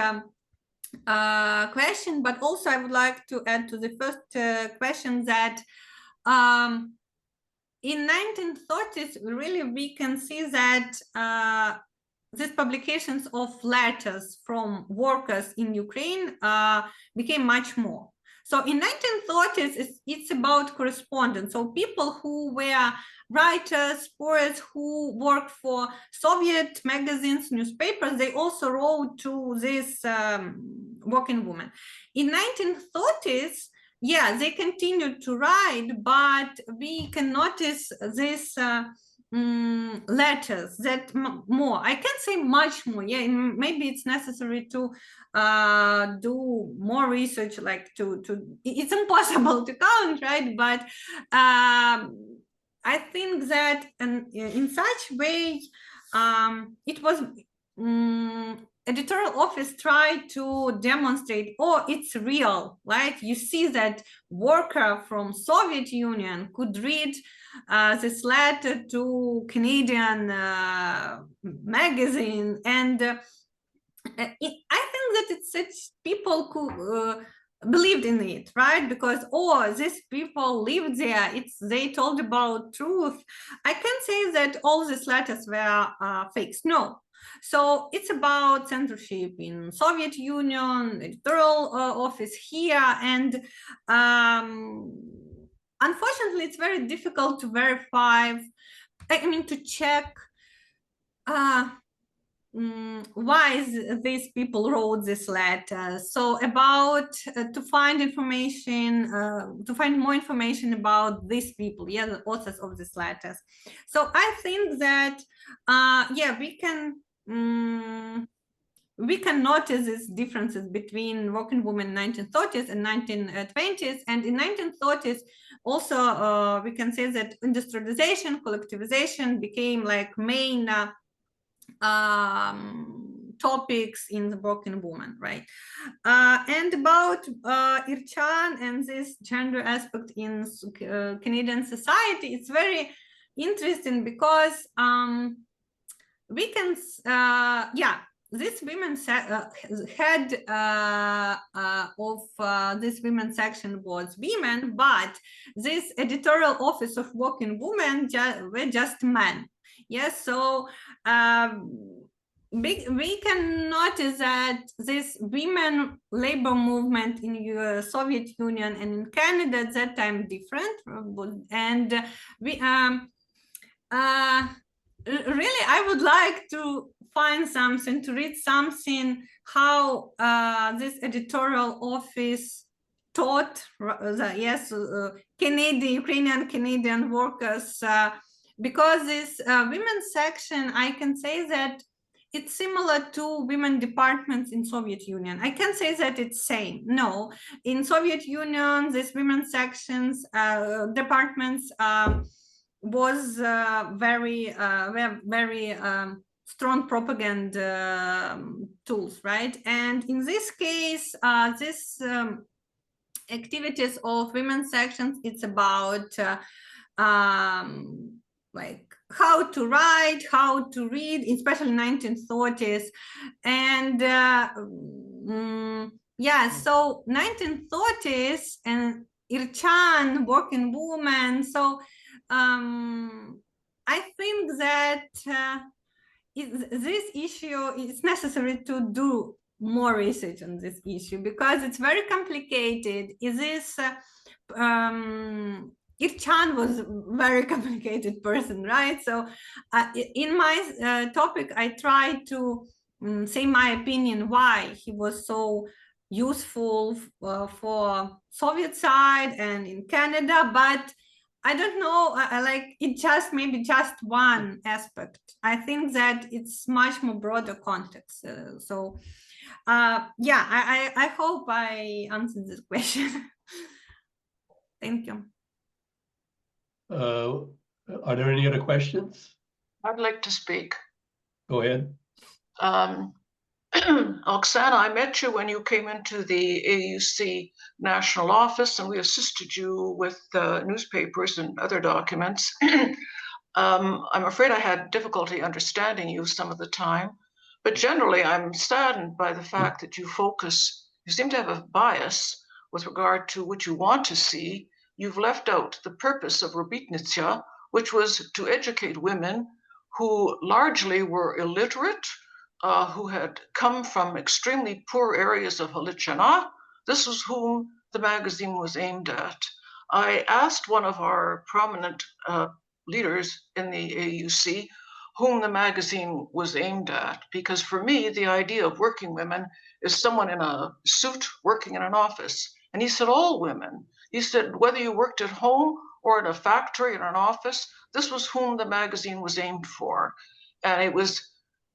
question. But also I would like to add to the first question that in 1930s, really we can see that these publications of letters from workers in Ukraine became much more. So in 1930s, it's about correspondence. So people who were writers, poets who worked for Soviet magazines, newspapers, they also wrote to this working woman. In 1930s, yeah, they continued to write, but we can notice this letters that more, I can't say much more, yeah, maybe it's necessary to do more research, like to it's impossible to count, right? But I think that in such way it was editorial office tried to demonstrate, oh, it's real, right? You see that worker from Soviet Union could read this letter to Canadian magazine, and I think that it's such people who believed in it, right? Because, oh, these people lived there, they told about truth. I can't say that all these letters were fakes, no. So it's about censorship in Soviet Union, editorial office here, and unfortunately, it's very difficult to verify, I mean, to check why these people wrote this letter. So about to find information, to find more information about these people, yeah, the authors of these letters. So I think that, yeah, we can notice these differences between working women in 1930s and 1920s. And in 1930s, also, we can say that industrialization, collectivization became like main topics in the working woman, right? And about Irchan and this gender aspect in Canadian society, it's very interesting because we can, yeah, this women head of this women section was women, but this editorial office of working women were just men. Yes, so we can notice that this women labor movement in the Soviet Union and in Canada at that time different, and we really I would like to find something, to read something, how this editorial office taught yes Ukrainian Canadian workers, because this women's section, I can say that it's similar to women departments in Soviet Union. I can't say that it's same. No, in Soviet Union, these women's sections, departments was very strong propaganda tools, right? And in this case, this activities of women's sections, it's about like how to write, how to read, especially 1930s. And yeah, so 1930s and Irchan, working woman. So I think that this issue, it's necessary to do more research on this issue because it's very complicated. Is this Irchan was a very complicated person, right? So in my topic, I try to say my opinion why he was so useful for Soviet side and in Canada, but I don't know, I like it just maybe just one aspect. I think that it's much more broader context. So Yeah, I hope I answered this question. Thank you.
Are there any other questions?
I'd like to speak.
Go ahead.
Oksana, I met you when you came into the AUC national office, and we assisted you with newspapers and other documents. I'm afraid I had difficulty understanding you some of the time, but generally I'm saddened by the fact that you seem to have a bias with regard to what you want to see. You've left out the purpose of repression, which was to educate women who largely were illiterate, who had come from extremely poor areas of Halychina. This was whom the magazine was aimed at. I asked one of our prominent leaders in the AUC whom the magazine was aimed at, because for me, the idea of working women is someone in a suit working in an office. And he said, all women. He said, whether you worked at home or in a factory or an office, this was whom the magazine was aimed for. And it was,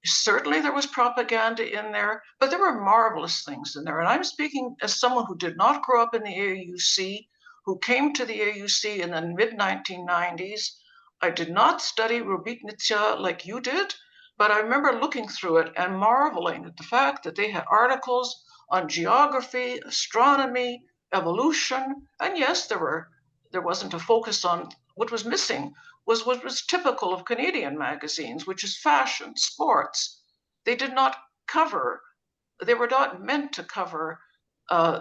certainly there was propaganda in there, but there were marvelous things in there. And I'm speaking as someone who did not grow up in the AUC, who came to the AUC in the mid-1990s. I did not study repression like you did, but I remember looking through it and marveling at the fact that they had articles on geography, astronomy, evolution, and yes, there wasn't a focus on what was missing, was what was typical of Canadian magazines, which is fashion, sports. They did not cover, they were not meant to cover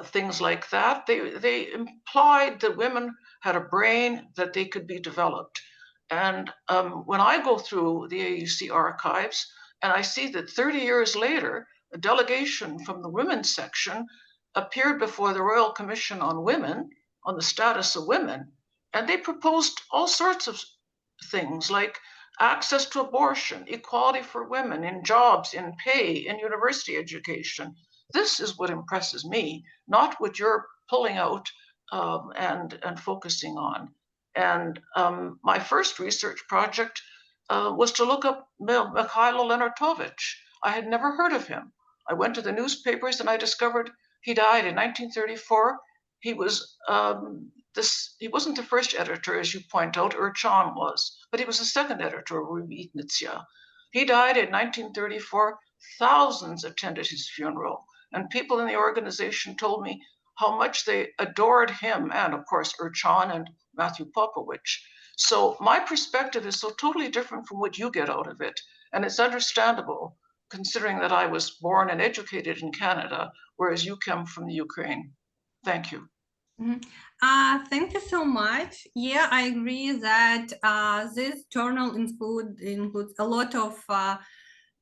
things like that. They implied that women had a brain, that they could be developed. And when I go through the AUC archives and I see that 30 years later, a delegation from the women's section appeared before the Royal Commission on Women, on the status of women, and they proposed all sorts of things like access to abortion, equality for women in jobs, in pay, in university education. This is what impresses me, not what you're pulling out and focusing on. And my first research project was to look up Mikhailo Leonardovich. I had never heard of him. I went to the newspapers and I discovered he died in 1934. He was he wasn't the first editor, as you point out, Urchan was, but he was the second editor of repression. He died in 1934. Thousands attended his funeral, and people in the organization told me how much they adored him, and of course Urchan and Matthew Popovich. So my perspective is so totally different from what you get out of it, and it's understandable considering that I was born and educated in Canada, whereas you come from the Ukraine. Thank you.
Mm-hmm. Thank you so much. Yeah, I agree that this journal includes a lot of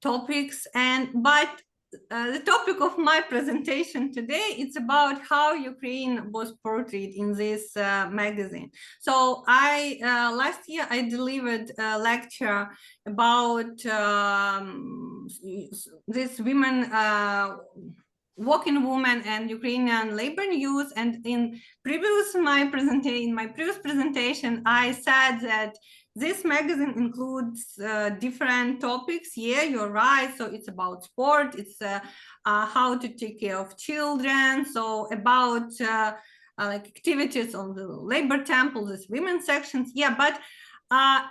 topics, but the topic of my presentation today, it's about how Ukraine was portrayed in this magazine. So last year I delivered a lecture about this women, working women and Ukrainian labor news. And in my previous presentation, I said that this magazine includes different topics. Yeah, you're right. So it's about sport. It's how to take care of children. So about like activities on the labor temple, this women's sections. Yeah, but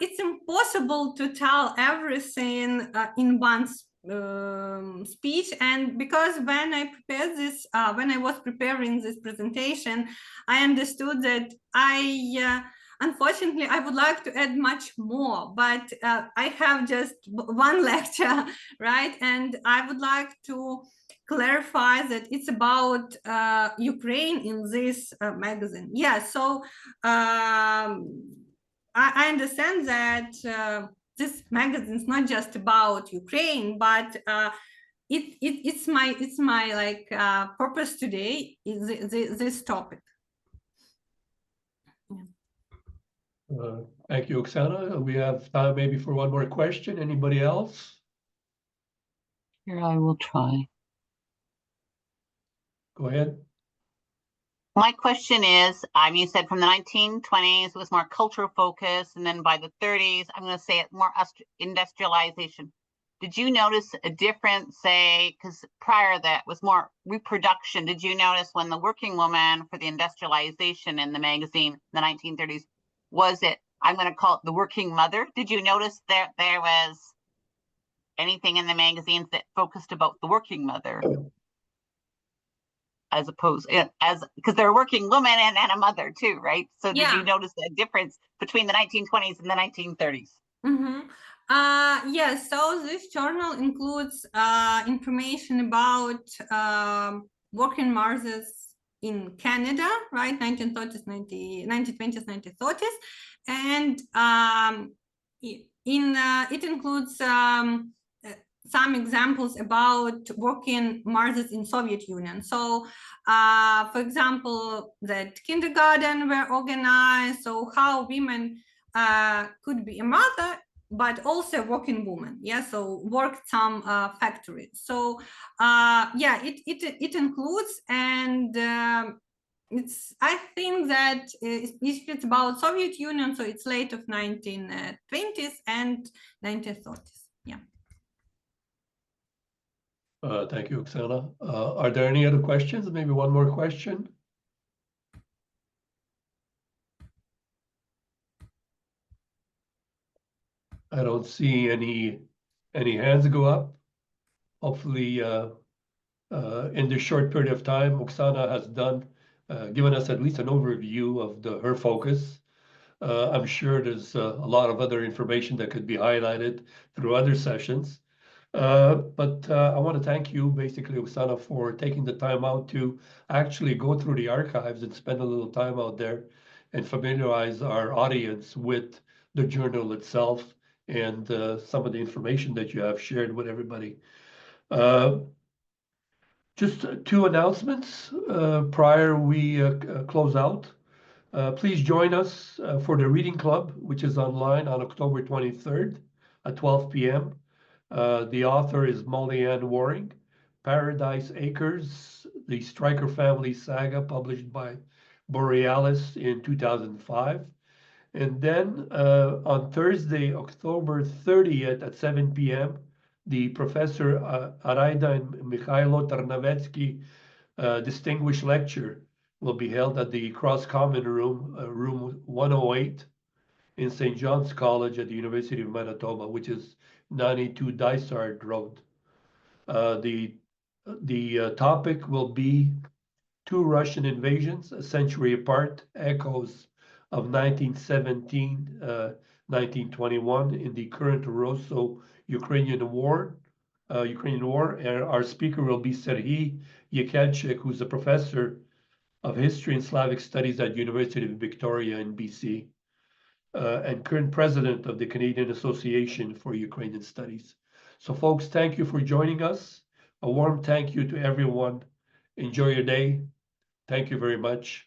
it's impossible to tell everything in one speech. And because when I prepared this, when I was preparing this presentation, I understood that unfortunately, I would like to add much more, but I have just one lecture, right? And I would like to clarify that it's about Ukraine in this magazine. Yeah, so I understand that this magazine is not just about Ukraine, but it's my like purpose today is this topic.
Thank you, Oksana. We have time maybe for one more question. Anybody else?
Here, I will try.
Go ahead.
My question is, you said from the 1920s, it was more cultural focus, and then by the 30s, I'm going to say it more industrialization. did you notice a difference, say, because prior that was more reproduction? Did you notice when the working woman for the industrialization in the magazine in the 1930s, was it, I'm going to call it the working mother? Did you notice that there was anything in the magazines that focused about the working mother? As opposed, as because they're a working woman and a mother too, right? So did you notice a difference between the 1920s and the 1930s?
Yes, so this journal includes information about working mothers in Canada, right? 1930s, 1920s, 1930s. And it includes some examples about working mothers in Soviet Union. So, for example, that kindergarten were organized, so how women could be a mother, but also working woman, yeah, so worked some factories. So yeah, it includes, and it's, I think that if it's about Soviet Union, so it's late of 1920s and 1930s. Yeah.
Thank you, Oksana. Are there any other questions? Maybe one more question. I don't see any hands go up. Hopefully, in this short period of time, Oksana has given us at least an overview of her focus. I'm sure there's a lot of other information that could be highlighted through other sessions. But I want to thank you, basically, Oksana, for taking the time out to actually go through the archives and spend a little time out there and familiarize our audience with the journal itself and some of the information that you have shared with everybody. Just two announcements prior we close out. Please join us for the reading club, which is online on October 23rd at 12 p.m. The author is Molly Ann Waring, Paradise Acres, the Stryker Family Saga, published by Borealis in 2005. And then on Thursday, October 30th at 7 p.m., the Professor Araida and Mikhailo Tarnavetsky Distinguished Lecture will be held at the Cross Common Room, room 108 in St. John's College at the University of Manitoba, which is 92 Dysart Road. The topic will be Two Russian Invasions, a Century Apart, Echoes of 1917, 1921 in the current Russo-Ukrainian War. Our speaker will be Serhiy Yekelchik, who's a professor of history and Slavic studies at University of Victoria in BC, and current president of the Canadian Association for Ukrainian Studies. So folks, thank you for joining us. A warm thank you to everyone. Enjoy your day. Thank you very much.